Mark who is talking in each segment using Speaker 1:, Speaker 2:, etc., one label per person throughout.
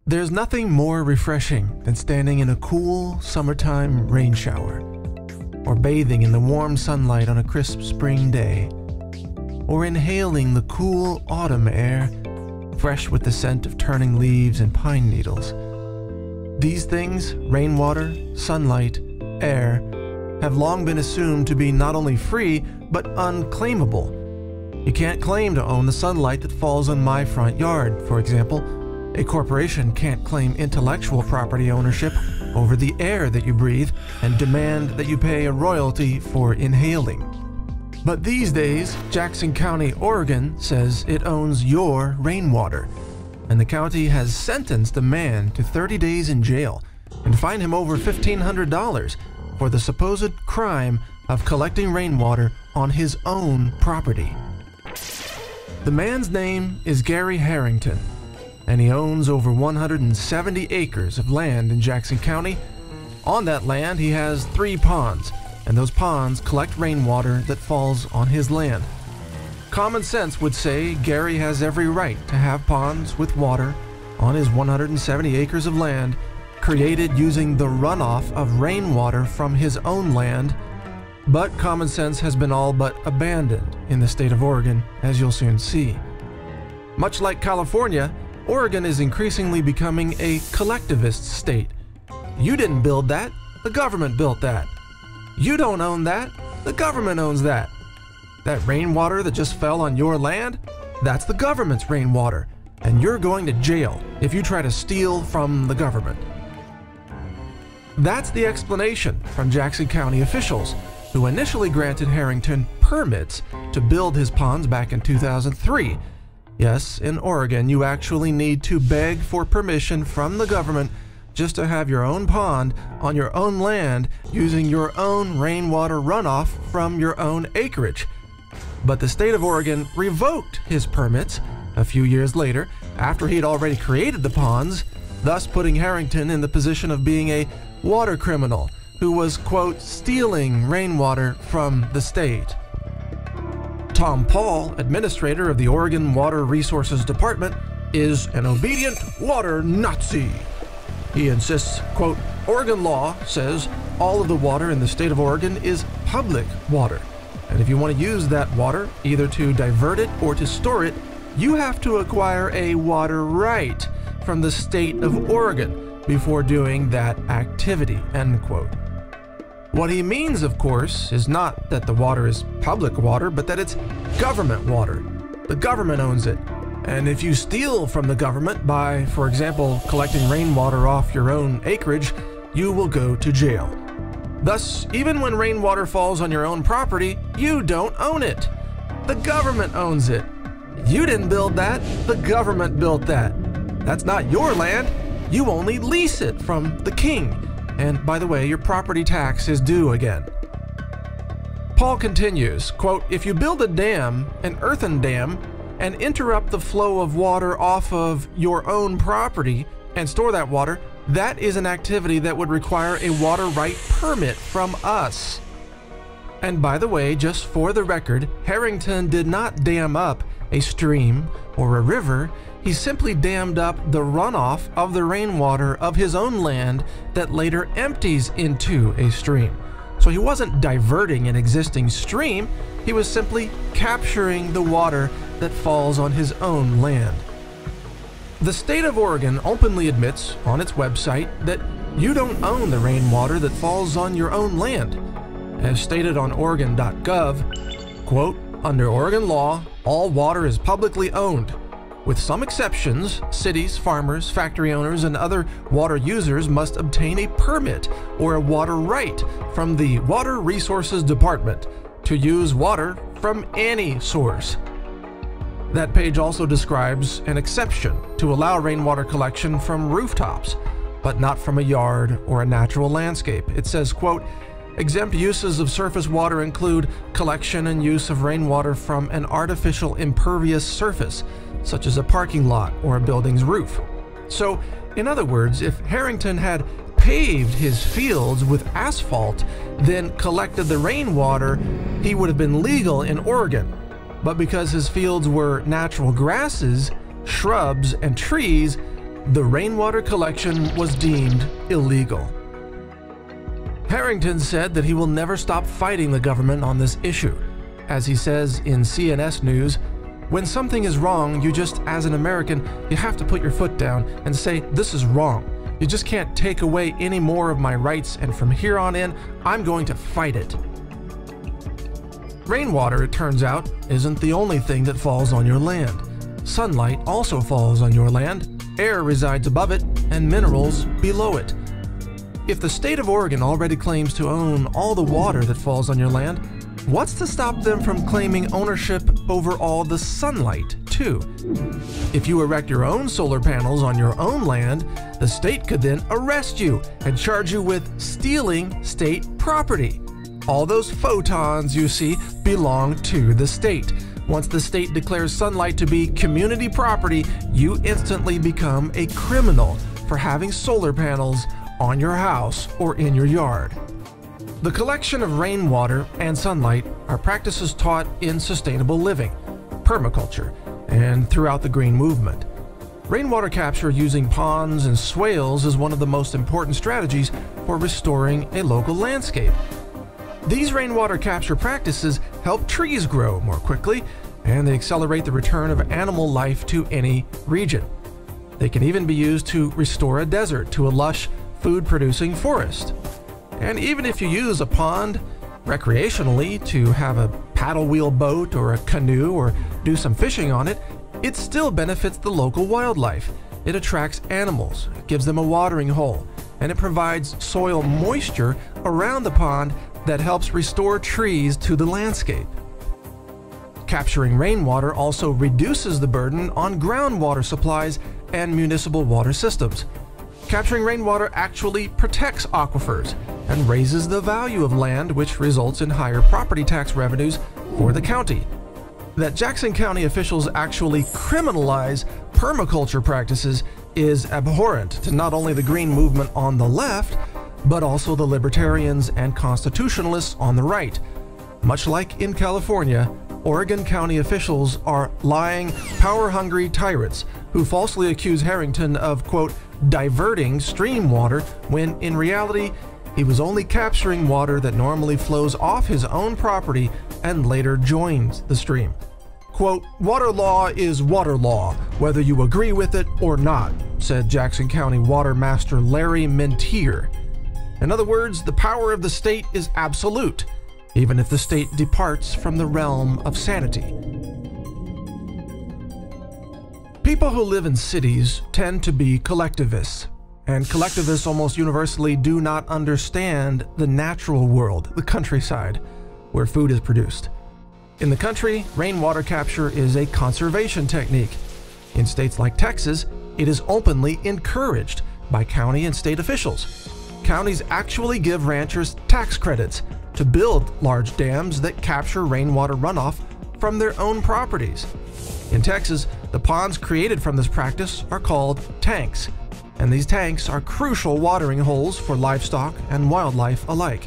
Speaker 1: There's nothing more refreshing than standing in a cool summertime rain shower, or bathing in the warm sunlight on a crisp spring day, or inhaling the cool autumn air, fresh with the scent of turning leaves and pine needles. These things, rainwater, sunlight, air, have long been assumed to be not only free, but unclaimable. You can't claim to own the sunlight that falls on my front yard, for example. A corporation can't claim intellectual property ownership over the air that you breathe and demand that you pay a royalty for inhaling. But these days, Jackson County, Oregon says it owns your rainwater, and the county has sentenced a man to 30 days in jail and fined him over $1,500 for the supposed crime of collecting rainwater on his own property. The man's name is Gary Harrington, and he owns over 170 acres of land in Jackson County. On that land, he has 3 ponds, and those ponds collect rainwater that falls on his land. Common sense would say Gary has every right to have ponds with water on his 170 acres of land, created using the runoff of rainwater from his own land. But common sense has been all but abandoned in the state of Oregon, as you'll soon see. Much like California, Oregon is increasingly becoming a collectivist state. You didn't build that, the government built that. You don't own that, the government owns that. That rainwater that just fell on your land, that's the government's rainwater, and you're going to jail if you try to steal from the government. That's the explanation from Jackson County officials, who initially granted Harrington permits to build his ponds back in 2003. Yes, in Oregon, you actually need to beg for permission from the government just to have your own pond on your own land using your own rainwater runoff from your own acreage. But the state of Oregon revoked his permits a few years later after he had already created the ponds, thus putting Harrington in the position of being a water criminal who was, quote, stealing rainwater from the state. Tom Paul, administrator of the Oregon Water Resources Department, is an obedient water Nazi. He insists, quote, Oregon law says all of the water in the state of Oregon is public water, and if you want to use that water, either to divert it or to store it, you have to acquire a water right from the state of Oregon before doing that activity, end quote. What he means, of course, is not that the water is public water, but that it's government water. The government owns it. And if you steal from the government by, for example, collecting rainwater off your own acreage, you will go to jail. Thus, even when rainwater falls on your own property, you don't own it. The government owns it. You didn't build that, the government built that. That's not your land. You only lease it from the king. And by the way, your property tax is due again. Paul continues, quote, if you build a dam, an earthen dam, and interrupt the flow of water off of your own property and store that water, that is an activity that would require a water right permit from us. And by the way, just for the record, Harrington did not dam up a stream or a river. He simply dammed up the runoff of the rainwater of his own land that later empties into a stream. So he wasn't diverting an existing stream, he was simply capturing the water that falls on his own land. The state of Oregon openly admits on its website that you don't own the rainwater that falls on your own land. As stated on Oregon.gov, quote, under Oregon law, all water is publicly owned. With some exceptions, cities, farmers, factory owners, and other water users must obtain a permit or a water right from the Water Resources Department to use water from any source. That page also describes an exception to allow rainwater collection from rooftops, but not from a yard or a natural landscape. It says, quote, exempt uses of surface water include collection and use of rainwater from an artificial impervious surface, such as a parking lot or a building's roof. So, in other words, if Harrington had paved his fields with asphalt, then collected the rainwater, he would have been legal in Oregon. But because his fields were natural grasses, shrubs, and trees, the rainwater collection was deemed illegal. Harrington said that he will never stop fighting the government on this issue. As he says in CNS News, when something is wrong, you just, as an American, you have to put your foot down and say, this is wrong. You just can't take away any more of my rights, and from here on in, I'm going to fight it. Rainwater, it turns out, isn't the only thing that falls on your land. Sunlight also falls on your land, air resides above it, and minerals below it. If the state of Oregon already claims to own all the water that falls on your land, what's to stop them from claiming ownership over all the sunlight, too? If you erect your own solar panels on your own land, the state could then arrest you and charge you with stealing state property. All those photons you see belong to the state. Once the state declares sunlight to be community property, you instantly become a criminal for having solar panels on your house or in your yard. The collection of rainwater and sunlight are practices taught in sustainable living, permaculture, and throughout the green movement. Rainwater capture using ponds and swales is one of the most important strategies for restoring a local landscape. These rainwater capture practices help trees grow more quickly, and they accelerate the return of animal life to any region. They can even be used to restore a desert to a lush, food-producing forest. And even if you use a pond recreationally to have a paddle wheel boat or a canoe or do some fishing on it, it still benefits the local wildlife. It attracts animals, it gives them a watering hole, and it provides soil moisture around the pond that helps restore trees to the landscape. Capturing rainwater also reduces the burden on groundwater supplies and municipal water systems. Capturing rainwater actually protects aquifers and raises the value of land, which results in higher property tax revenues for the county. That Jackson County officials actually criminalize permaculture practices is abhorrent to not only the green movement on the left, but also the libertarians and constitutionalists on the right. Much like in California, Oregon County officials are lying, power-hungry tyrants who falsely accuse Harrington of, quote, diverting stream water when in reality he was only capturing water that normally flows off his own property and later joins the stream. Quote, water law is water law, whether you agree with it or not, said Jackson County Water Master Larry Mintier. In other words, the power of the state is absolute, even if the state departs from the realm of sanity. People who live in cities tend to be collectivists, and collectivists almost universally do not understand the natural world, the countryside, where food is produced. In the country, rainwater capture is a conservation technique. In states like Texas, it is openly encouraged by county and state officials. Counties actually give ranchers tax credits to build large dams that capture rainwater runoff from their own properties. In Texas, the ponds created from this practice are called tanks, and these tanks are crucial watering holes for livestock and wildlife alike.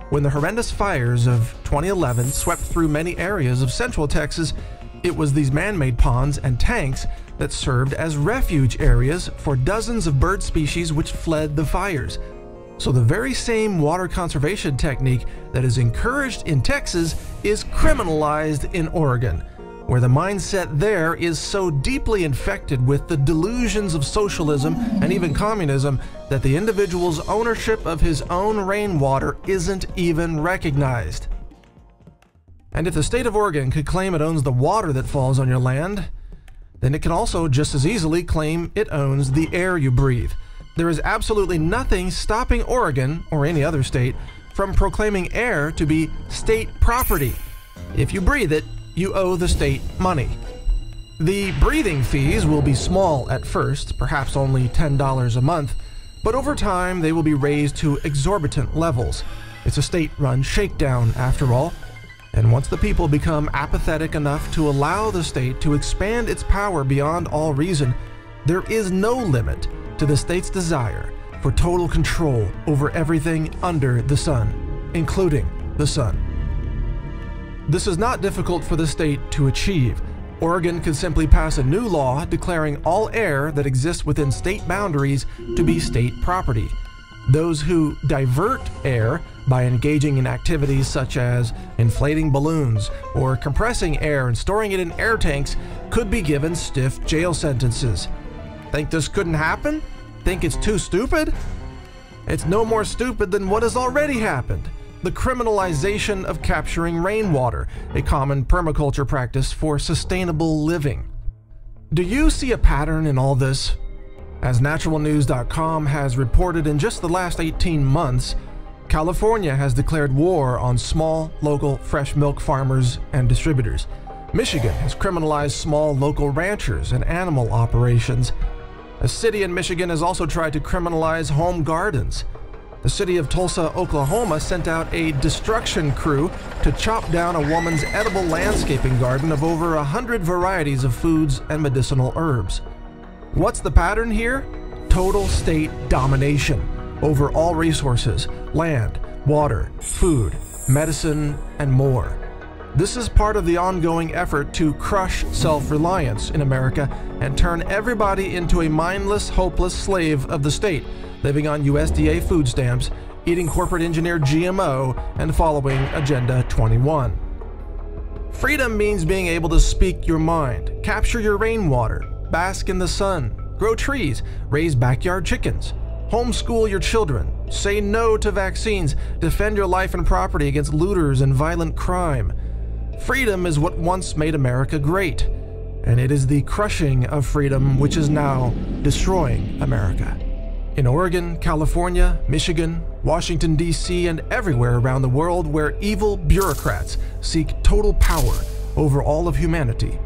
Speaker 1: When the horrendous fires of 2011 swept through many areas of central Texas, it was these man-made ponds and tanks that served as refuge areas for dozens of bird species which fled the fires. So the very same water conservation technique that is encouraged in Texas is criminalized in Oregon, where the mindset there is so deeply infected with the delusions of socialism and even communism that the individual's ownership of his own rainwater isn't even recognized. And if the state of Oregon could claim it owns the water that falls on your land, then it can also just as easily claim it owns the air you breathe. There is absolutely nothing stopping Oregon, or any other state, from proclaiming air to be state property. If you breathe it, you owe the state money. The breathing fees will be small at first, perhaps only $10 a month, but over time they will be raised to exorbitant levels. It's a state-run shakedown, after all, and once the people become apathetic enough to allow the state to expand its power beyond all reason, there is no limit to the state's desire for total control over everything under the sun, including the sun. This is not difficult for the state to achieve. Oregon could simply pass a new law declaring all air that exists within state boundaries to be state property. Those who divert air by engaging in activities such as inflating balloons or compressing air and storing it in air tanks could be given stiff jail sentences. Think this couldn't happen? Think it's too stupid? It's no more stupid than what has already happened. The criminalization of capturing rainwater, a common permaculture practice for sustainable living. Do you see a pattern in all this? As naturalnews.com has reported, in just the last 18 months, California has declared war on small, local fresh milk farmers and distributors. Michigan has criminalized small local ranchers and animal operations. A city in Michigan has also tried to criminalize home gardens. The city of Tulsa, Oklahoma sent out a destruction crew to chop down a woman's edible landscaping garden of over 100 varieties of foods and medicinal herbs. What's the pattern here? Total state domination over all resources, land, water, food, medicine, and more. This is part of the ongoing effort to crush self-reliance in America and turn everybody into a mindless, hopeless slave of the state, living on USDA food stamps, eating corporate engineered GMO, and following Agenda 21. Freedom means being able to speak your mind, capture your rainwater, bask in the sun, grow trees, raise backyard chickens, homeschool your children, say no to vaccines, defend your life and property against looters and violent crime. Freedom is what once made America great, and it is the crushing of freedom which is now destroying America. In Oregon, California, Michigan, Washington, D.C., and everywhere around the world where evil bureaucrats seek total power over all of humanity,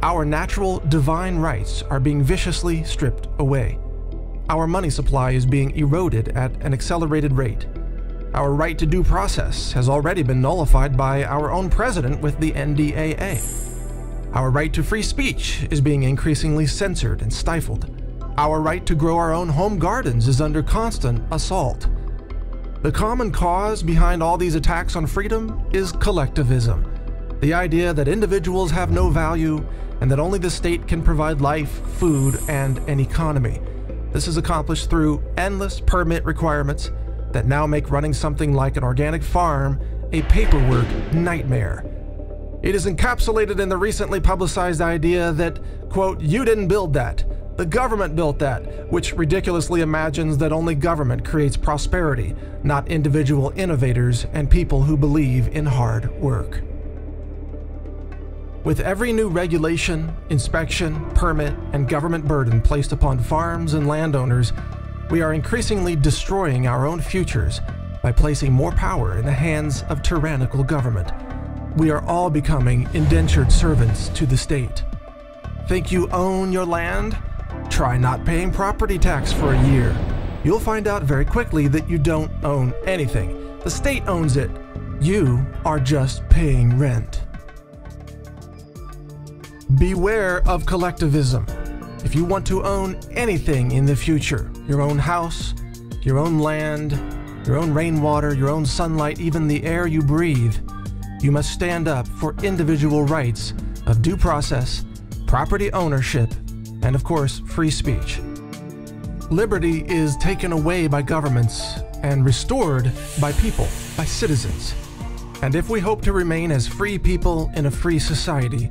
Speaker 1: our natural divine rights are being viciously stripped away. Our money supply is being eroded at an accelerated rate. Our right to due process has already been nullified by our own president with the NDAA. Our right to free speech is being increasingly censored and stifled. Our right to grow our own home gardens is under constant assault. The common cause behind all these attacks on freedom is collectivism, the idea that individuals have no value and that only the state can provide life, food, and an economy. This is accomplished through endless permit requirements that now make running something like an organic farm a paperwork nightmare. It is encapsulated in the recently publicized idea that, quote, "you didn't build that. The government built that," which ridiculously imagines that only government creates prosperity, not individual innovators and people who believe in hard work. With every new regulation, inspection, permit, and government burden placed upon farms and landowners, we are increasingly destroying our own futures by placing more power in the hands of tyrannical government. We are all becoming indentured servants to the state. Think you own your land? Try not paying property tax for a year. You'll find out very quickly that you don't own anything. The state owns it. You are just paying rent. Beware of collectivism. If you want to own anything in the future, your own house, your own land, your own rainwater, your own sunlight, even the air you breathe, you must stand up for individual rights of due process, property ownership, and of course, free speech. Liberty is taken away by governments and restored by people, by citizens. And if we hope to remain as free people in a free society,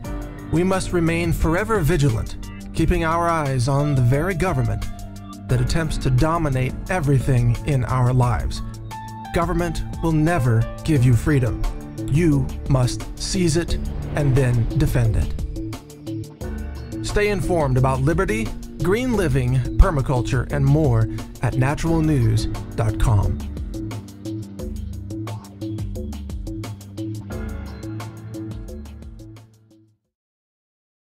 Speaker 1: we must remain forever vigilant, keeping our eyes on the very government that attempts to dominate everything in our lives. Government will never give you freedom. You must seize it and then defend it. Stay informed about liberty, green living, permaculture, and more at naturalnews.com.